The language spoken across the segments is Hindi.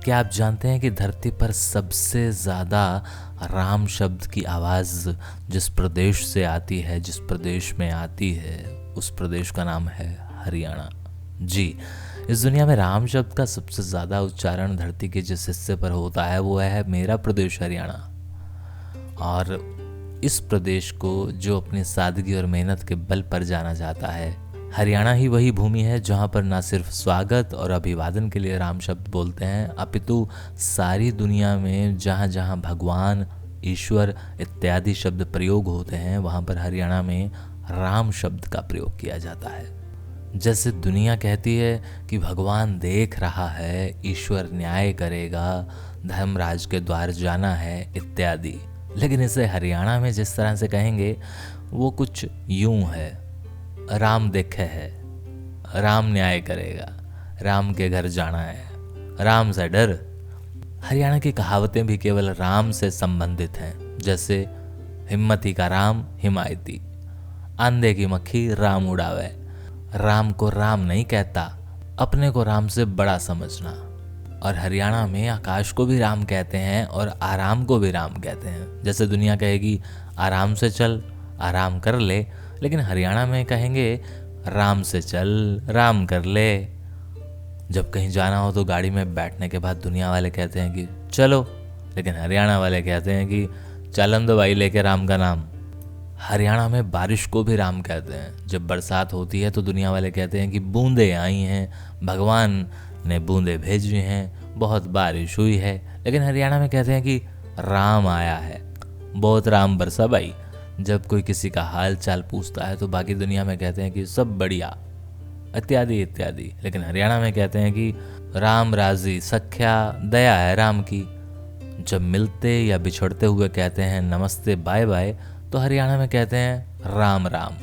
क्या आप जानते हैं कि धरती पर सबसे ज़्यादा राम शब्द की आवाज़ जिस प्रदेश से आती है, जिस प्रदेश में आती है, उस प्रदेश का नाम है हरियाणा। जी, इस दुनिया में राम शब्द का सबसे ज़्यादा उच्चारण धरती के जिस हिस्से पर होता है वो है मेरा प्रदेश हरियाणा। और इस प्रदेश को जो अपनी सादगी और मेहनत के बल पर जाना जाता है, हरियाणा ही वही भूमि है जहाँ पर ना सिर्फ स्वागत और अभिवादन के लिए राम शब्द बोलते हैं, अपितु सारी दुनिया में जहाँ जहाँ भगवान, ईश्वर इत्यादि शब्द प्रयोग होते हैं वहाँ पर हरियाणा में राम शब्द का प्रयोग किया जाता है। जैसे दुनिया कहती है कि भगवान देख रहा है, ईश्वर न्याय करेगा, धर्मराज के द्वार जाना है इत्यादि, लेकिन इसे हरियाणा में जिस तरह से कहेंगे वो कुछ यूं है, राम देखे है, राम न्याय करेगा, राम के घर जाना है, राम से डर। हरियाणा की कहावतें भी केवल राम से संबंधित हैं, जैसे हिम्मती का राम हिमायती, अंधे की मक्खी राम उड़ावे। राम को राम नहीं कहता, अपने को राम से बड़ा समझना। और हरियाणा में आकाश को भी राम कहते हैं और आराम को भी राम कहते हैं। जैसे दुनिया कहेगी आराम से चल, आराम कर ले, लेकिन हरियाणा में कहेंगे राम से चल, राम कर ले। जब कहीं जाना हो तो गाड़ी में बैठने के बाद दुनिया वाले कहते हैं कि चलो, लेकिन हरियाणा वाले कहते हैं कि चलन दो भाई लेके राम का नाम। हरियाणा में बारिश को भी राम कहते हैं। जब बरसात होती है तो दुनिया वाले कहते हैं कि बूंदे आई हैं, भगवान ने बूंदे भेजी हैं, बहुत बारिश हुई है, लेकिन हरियाणा में कहते हैं कि राम आया है, बहुत राम बरसा भाई। जब कोई किसी का हाल चाल पूछता है तो बाकी दुनिया में कहते हैं कि सब बढ़िया इत्यादि इत्यादि, लेकिन हरियाणा में कहते हैं कि राम राजी सख्या दया है राम की। जब मिलते या बिछड़ते हुए कहते हैं नमस्ते बाय बाय तो हरियाणा में कहते हैं राम राम।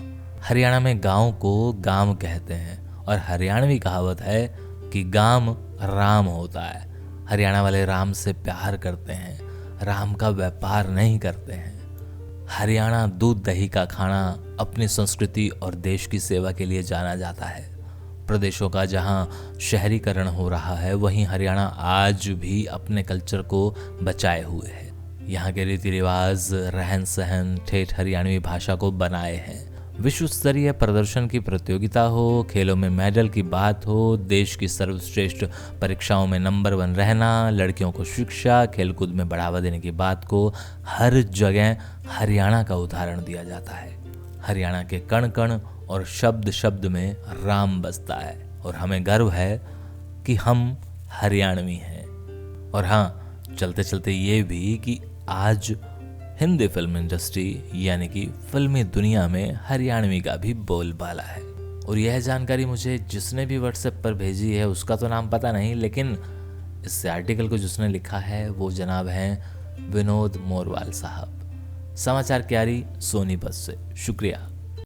हरियाणा में गांव को गांव कहते हैं और हरियाणवी कहावत है कि गांव राम होता है। हरियाणा वाले राम से प्यार करते हैं, राम का व्यापार नहीं करते हैं। हरियाणा दूध दही का खाना अपनी संस्कृति और देश की सेवा के लिए जाना जाता है। प्रदेशों का जहां शहरीकरण हो रहा है वहीं हरियाणा आज भी अपने कल्चर को बचाए हुए है। यहाँ के रीति रिवाज, रहन सहन ठेठ हरियाणवी भाषा को बनाए हैं। विश्व स्तरीय प्रदर्शन की प्रतियोगिता हो, खेलों में मेडल की बात हो, देश की सर्वश्रेष्ठ परीक्षाओं में नंबर 1 रहना, लड़कियों को शिक्षा खेलकूद में बढ़ावा देने की बात को हर जगह हरियाणा का उदाहरण दिया जाता है। हरियाणा के कण कण और शब्द शब्द में राम बसता है और हमें गर्व है कि हम हरियाणवी हैं। और हाँ, चलते चलते ये भी कि आज हिंदी फिल्म इंडस्ट्री यानी कि फिल्मी दुनिया में हरियाणवी का भी बोलबाला है। और यह जानकारी मुझे जिसने भी व्हाट्सएप पर भेजी है उसका तो नाम पता नहीं, लेकिन इस आर्टिकल को जिसने लिखा है वो जनाब हैं विनोद मोरवाल साहब। समाचार क्यारी सोनीपत से। शुक्रिया।